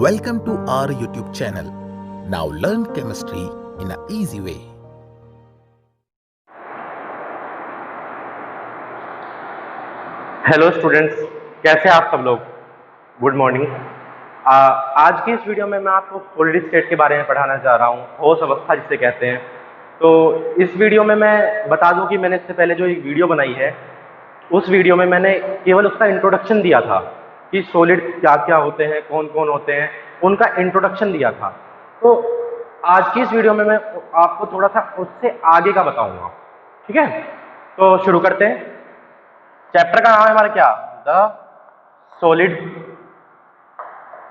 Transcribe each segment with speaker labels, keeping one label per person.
Speaker 1: Welcome to our YouTube channel. Now learn chemistry in an easy way.
Speaker 2: Hello students, कैसे हैं आप सब लोग। Good morning. आज की इस वीडियो में मैं आपको सॉलिड स्टेट के बारे में पढ़ाना चाह रहा हूँ, ठोस अवस्था जिसे कहते हैं। तो इस वीडियो में मैं बता दूं कि मैंने इससे पहले जो एक वीडियो बनाई है, उस वीडियो में मैंने केवल उसका इंट्रोडक्शन दिया था कि सॉलिड क्या क्या होते हैं, कौन कौन होते हैं, उनका इंट्रोडक्शन दिया था। तो आज की इस वीडियो में मैं आपको थोड़ा सा उससे आगे का बताऊंगा। ठीक है, तो शुरू करते हैं। चैप्टर का नाम है हमारा क्या, द सॉलिड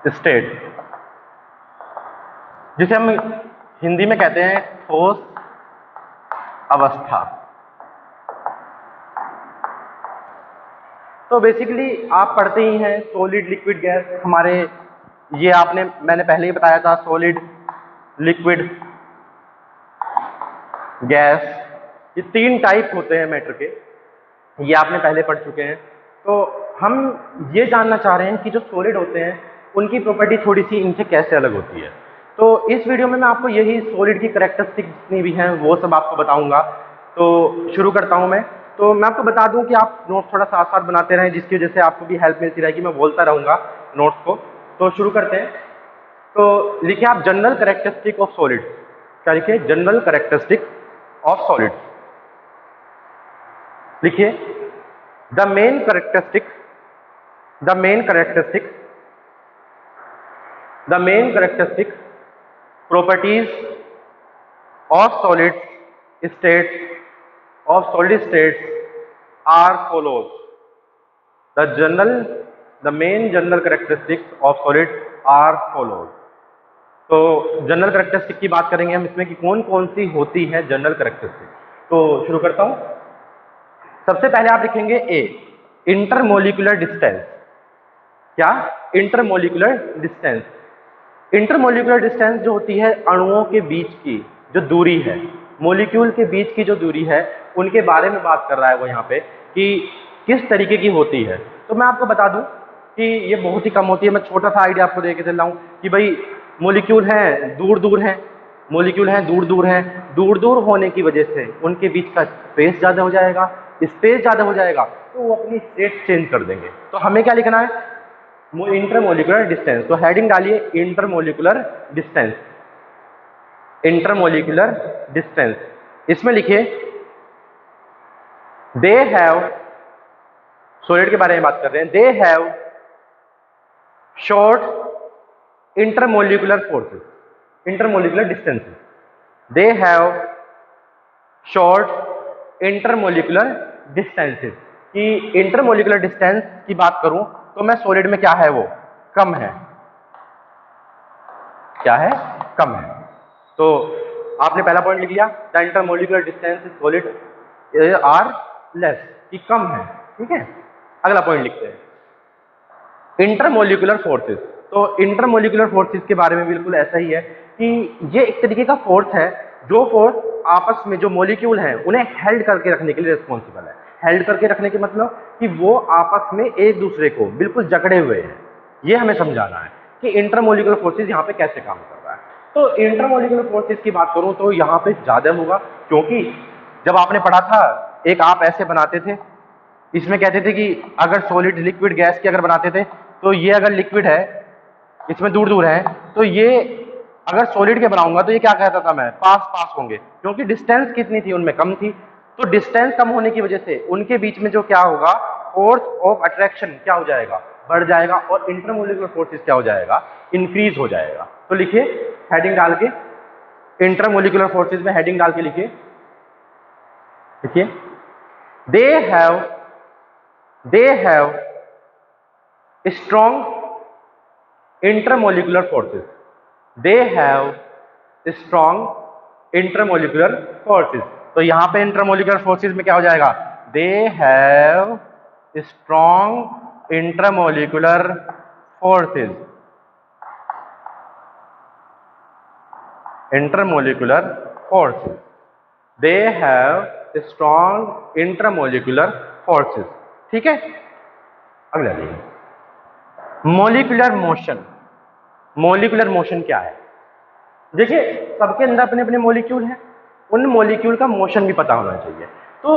Speaker 2: स्टेट, जिसे हम हिंदी में कहते हैं ठोस अवस्था। तो बेसिकली आप पढ़ते ही हैं सॉलिड, लिक्विड, गैस। हमारे ये मैंने पहले ही बताया था, सॉलिड, लिक्विड, गैस, ये तीन टाइप होते हैं मैटर के, ये आपने पहले पढ़ चुके हैं। तो हम ये जानना चाह रहे हैं कि जो सॉलिड होते हैं उनकी प्रॉपर्टी थोड़ी सी इनसे कैसे अलग होती है। तो इस वीडियो में मैं आपको यही सॉलिड की करैक्टरिस्टिक जितनी भी हैं वो सब आपको बताऊंगा। तो शुरू करता हूं मैं। तो मैं आपको बता दूं कि आप नोट्स थोड़ा साथ साथ बनाते रहें, जिसकी वजह से आपको भी हेल्प मिलती रहेगी, मैं बोलता रहूंगा नोट्स को। तो शुरू करते हैं। तो लिखिए आप जनरल करैक्टरिस्टिक ऑफ सॉलिड। क्या लिखिए, जनरल करैक्टरिस्टिक ऑफ सॉलिड लिखिए। The main characteristic the main characteristic properties of solid states are follows. The main general characteristics of solid are follows. तो जनरल करेक्टरिस्टिक की बात करेंगे हम इसमें कि कौन कौन सी होती है जनरल करेक्टरिस्टिक। तो शुरू करता हूं। सबसे पहले आप लिखेंगे ए, इंटरमोलिकुलर डिस्टेंस। क्या, इंटरमोलिकुलर डिस्टेंस। इंटरमोलिकुलर डिस्टेंस जो होती है अणुओं के बीच की जो दूरी है, मोलिक्यूल के बीच की जो दूरी है, उनके बारे में बात कर रहा है वो यहाँ पे कि किस तरीके की होती है। तो मैं आपको बता दूं कि ये बहुत ही कम होती है। मैं छोटा सा आइडिया आपको देके चल रहा हूँ कि भाई मोलिक्यूल हैं दूर दूर हैं, मोलिक्यूल हैं दूर दूर हैं, दूर दूर होने की वजह से उनके बीच का स्पेस ज़्यादा हो जाएगा। स्पेस ज़्यादा हो जाएगा तो वो अपनी स्टेट चेंज कर देंगे। तो हमें क्या लिखना है, इंटरमोलिकुलर डिस्टेंस। तो हेडिंग डालिए इंटरमोलिकुलर डिस्टेंस, इंटरमोलिकुलर डिस्टेंस। इसमें लिखिए दे हैव, सॉलिड के बारे में बात कर रहे हैं, they have short intermolecular forces, intermolecular distances. They have short intermolecular distances. कि इंटरमोलिकुलर डिस्टेंस की बात करूं तो मैं सॉलिड में क्या है, वो कम है। क्या है, कम है। तो आपने पहला पॉइंट लिख लिया, the intermolecular distance in solid are less, कि कम है। ठीक है, अगला पॉइंट लिखते हैं इंटरमोलिकुलर फोर्सेस। तो इंटरमोलिकुलर फोर्सेस के बारे में बिल्कुल ऐसा ही है कि ये एक तरीके का फोर्स है, जो फोर्स आपस में जो मोलिक्यूल हैं उन्हें हेल्ड करके रखने के लिए रिस्पॉन्सिबल है। हेल्ड करके रखने के मतलब कि वो आपस में एक दूसरे को बिल्कुल जकड़े हुए हैं। ये हमें समझाना है कि इंटरमोलिकुलर फोर्सेस यहाँ पे कैसे काम कर रहा है। तो इंटरमोलिकुलर फोर्सेस की बात करूं तो यहाँ पे ज्यादा होगा, क्योंकि जब आपने पढ़ा था एक आप ऐसे बनाते थे, इसमें कहते थे कि अगर सॉलिड, लिक्विड, गैस की अगर बनाते थे तो ये अगर लिक्विड है, इसमें दूर दूर है, तो ये अगर सॉलिड के बनाऊंगा तो ये क्या कहता था मैं, पास पास होंगे, क्योंकि डिस्टेंस कितनी थी उनमें, कम थी। तो डिस्टेंस कम होने की वजह से उनके बीच में जो क्या होगा, फोर्स ऑफ अट्रैक्शन क्या हो जाएगा, बढ़ जाएगा, और इंटरमोलिकुलर फोर्सेस क्या हो जाएगा, इंक्रीज हो जाएगा। तो लिखिए हेडिंग डाल के, इंटरमोलिकुलर फोर्सेस में हेडिंग डाल के लिखिए, देखिए they have strong intermolecular forces. They have strong intermolecular forces. तो यहां पे इंटरमोलिकुलर फोर्सेस में क्या हो जाएगा, they have strong intermolecular forces, intermolecular forces. They have strong intermolecular forces. ठीक है, अगला देखिए मोलिकुलर मोशन। मॉलिक्यूलर मोशन क्या है? देखिए सबके अंदर अपने अपने मॉलिक्यूल हैं, उन मॉलिक्यूल का मोशन भी पता होना चाहिए। तो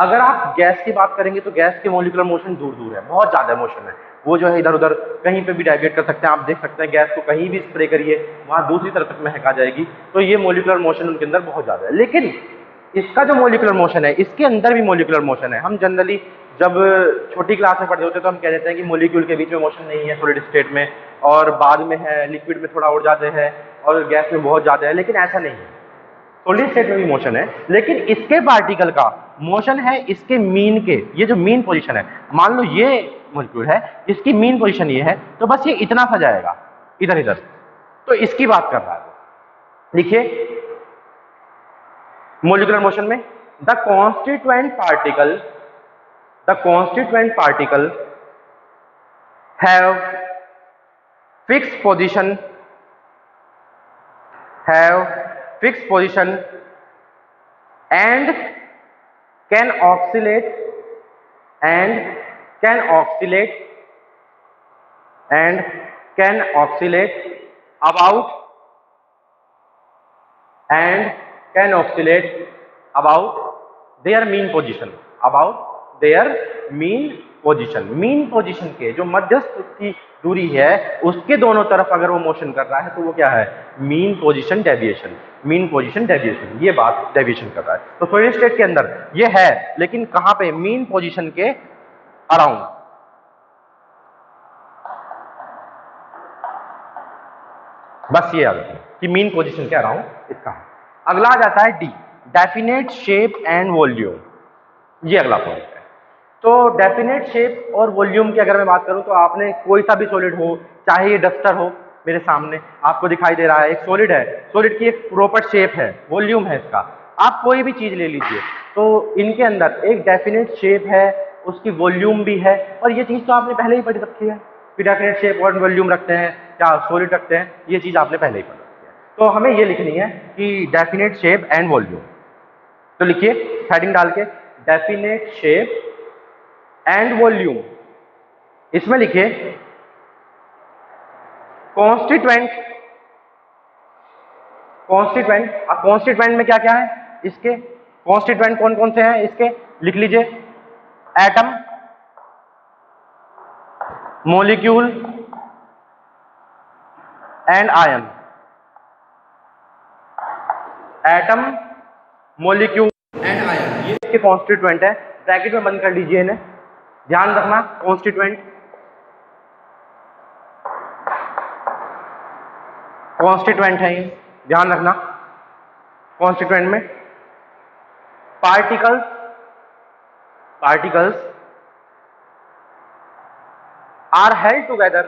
Speaker 2: अगर आप गैस की बात करेंगे तो गैस के मॉलिक्यूलर मोशन दूर दूर है, बहुत ज़्यादा मोशन है, वो जो है इधर उधर कहीं पे भी डाइवर्ट कर सकते हैं। आप देख सकते हैं गैस को कहीं भी स्प्रे करिए वहाँ दूसरी तरफ तक महक आ जाएगी। तो ये मॉलिक्यूलर मोशन उनके अंदर बहुत ज़्यादा है। लेकिन इसका जो मॉलिक्यूलर मोशन है, इसके अंदर भी मॉलिक्यूलर मोशन है। हम जनरली जब छोटी क्लास में पढ़ते होते हैं तो हम कह देते हैं कि मॉलिक्यूल के बीच में मोशन नहीं है सॉलिड स्टेट में, और बाद में है, लिक्विड में थोड़ा और ज़्यादा है और गैस में बहुत ज़्यादा है। लेकिन ऐसा नहीं है, सॉलिड स्टेट में भी मोशन है, लेकिन इसके पार्टिकल का मोशन है इसके मीन के, ये जो मीन पोजीशन है, मान लो ये मॉलिक्यूल है, इसकी मीन पोजीशन ये है, तो बस ये इतना सा जाएगा इधर इधर, तो इसकी बात कर रहा है। देखिए मोलिकुलर मोशन में the constituent particle have fix position and can oscillate and can oscillate and can oscillate about and can oscillate about their mean position, about their mean position. Mean position के जो मध्यस्थ की दूरी है उसके दोनों तरफ अगर वो मोशन कर रहा है तो वो क्या है? Mean position deviation. Mean position deviation, ये बात डेविएशन कर रहा है। तो सॉलिड स्टेट के अंदर ये है, लेकिन कहां पे? मीन पोजीशन के अराउंड। बस ये याद रखिए कि मीन पोजीशन के अराउंड इसका है। अगला आ जाता है D, definite shape and volume. ये अगला पॉइंट है। तो डेफिनेट शेप और वॉल्यूम की अगर मैं बात करूं तो आपने कोई सा भी सॉलिड हो, चाहे ये डस्टर हो, मेरे सामने आपको दिखाई दे रहा है एक सॉलिड है, सॉलिड की एक प्रॉपर शेप है, वॉल्यूम है इसका। आप कोई भी चीज ले लीजिए तो इनके अंदर एक डेफिनेट शेप है, उसकी वॉल्यूम भी है, और ये चीज तो आपने पहले ही पढ़ रखी है कि डेफिनेट शेप और वॉल्यूम रखते हैं, क्या सॉलिड रखते हैं, ये चीज आपने पहले ही पढ़ रखी है। तो हमें ये लिखनी है कि डेफिनेट शेप एंड वॉल्यूम। तो लिखिए हेडिंग डाल के, डेफिनेट शेप एंड वॉल्यूम। इसमें लिखिए कॉन्स्टिट्यूएंट। अब कॉन्स्टिट्यूएंट में क्या क्या है इसके? कॉन्स्टिट्यूएंट कौन कौन से हैं इसके? लिख लीजिए, atom, molecule and ion. Atom, molecule and ion, ये इसके कॉन्स्टिट्यूएंट है। ब्रैकेट में बंद कर लीजिए इन्हें, ध्यान रखना। कॉन्स्टिट्यूएंट है ये, ध्यान रखना। कॉन्स्टिट्यूएंट में particles are held together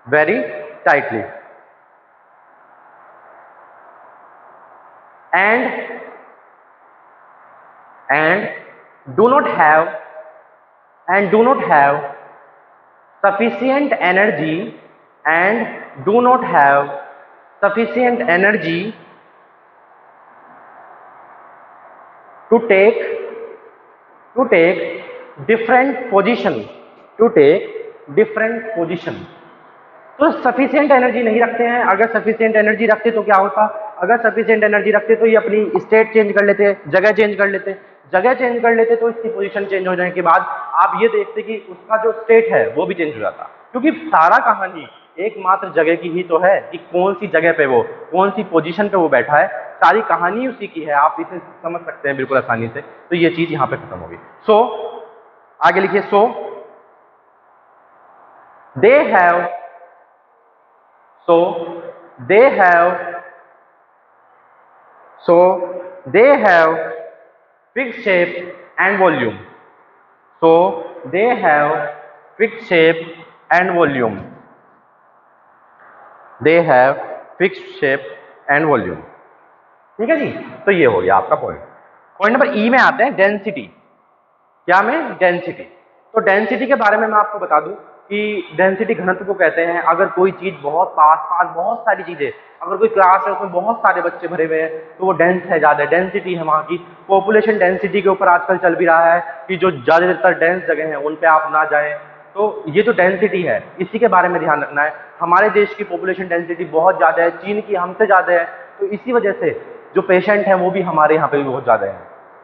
Speaker 2: very tightly and do not have sufficient energy to take different position। तो सफिशिएंट एनर्जी नहीं रखते हैं। अगर सफिशिएंट एनर्जी रखते तो क्या होता? अगर सफिशिएंट एनर्जी रखते तो ये अपनी स्टेट चेंज कर लेते, जगह चेंज कर लेते, तो इसकी पोजीशन चेंज हो जाने के बाद आप ये देखते कि उसका जो स्टेट है वो भी चेंज हो जाता। क्योंकि सारा कहानी एकमात्र जगह की ही तो है कि कौन सी जगह पे वो, कौन सी पोजीशन पे वो बैठा है, सारी कहानी उसी की है। आप इसे समझ सकते हैं बिल्कुल आसानी से। तो ये चीज यहाँ पे खत्म होगी। सो आगे लिखिए, सो they have fixed shape and volume। ठीक है जी। तो ये हो गया आपका पॉइंट। पॉइंट नंबर ई में आते हैं डेंसिटी। क्या में? डेंसिटी। तो डेंसिटी के बारे में मैं आपको बता दूं कि डेंसिटी घनत्व को कहते हैं अगर कोई चीज बहुत पास बहुत सारी चीजें, अगर कोई क्लास है उसमें बहुत सारे बच्चे भरे हुए हैं तो वो डेंस है, ज्यादा डेंसिटी है वहाँ की। पॉपुलेशन डेंसिटी के ऊपर आजकल चल भी रहा है कि जो ज्यादातर डेंस जगह है उन पे आप ना जाएं। तो ये जो डेंसिटी है इसी के बारे में ध्यान रखना है। हमारे देश की पॉपुलेशन डेंसिटी बहुत ज्यादा है, चीन की हमसे ज्यादा है, तो इसी वजह से जो पेशेंट है वो भी हमारे यहाँ पे भी बहुत ज्यादा है।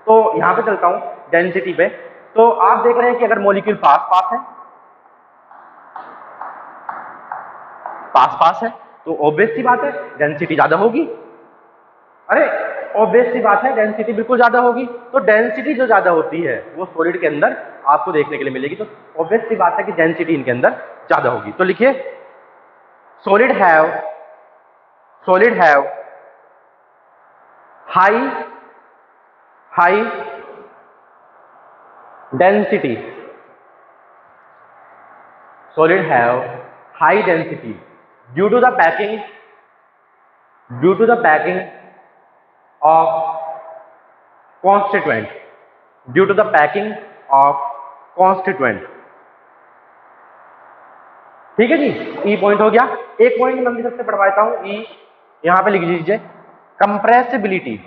Speaker 2: तो यहाँ पे चलता हूँ डेंसिटी पे। तो आप देख रहे हैं कि अगर मॉलिक्यूल पास है तो ऑब्वियस सी बात है डेंसिटी ज्यादा होगी। अरे ऑब्वियस सी बात है डेंसिटी बिल्कुल ज्यादा होगी। तो डेंसिटी जो ज्यादा होती है वो सॉलिड के अंदर आपको देखने के लिए मिलेगी। तो ऑब्वियस सी बात है कि डेंसिटी इनके अंदर ज्यादा होगी। तो लिखिए solid have high density. Solid have high density due to the packing of constituent. Due to the packing of constituent. ठीक है जी, ई पॉइंट हो गया। एक पॉइंट मैं सबसे पढ़वाता हूं, ई यहां पे लिख लीजिए कंप्रेसिबिलिटी।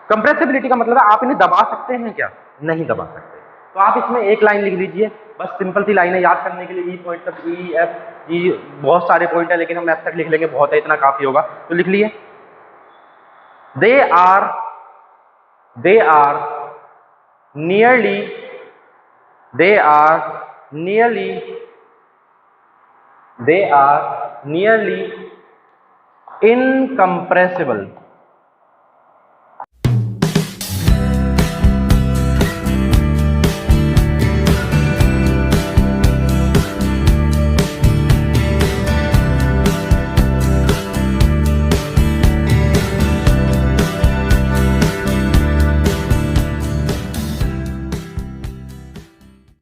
Speaker 2: कंप्रेसिबिलिटी का मतलब है आप इन्हें दबा सकते हैं क्या? नहीं दबा सकते। तो आप इसमें एक लाइन लिख लीजिए, बस सिंपल सी लाइन है याद करने के लिए। ई पॉइंट तक ई एफ जी बहुत सारे पॉइंट है लेकिन हम एफ तक लिख लेंगे, बहुत है, इतना काफी होगा। तो लिख लिए दे आर नियरली इनकम्प्रेसिबल।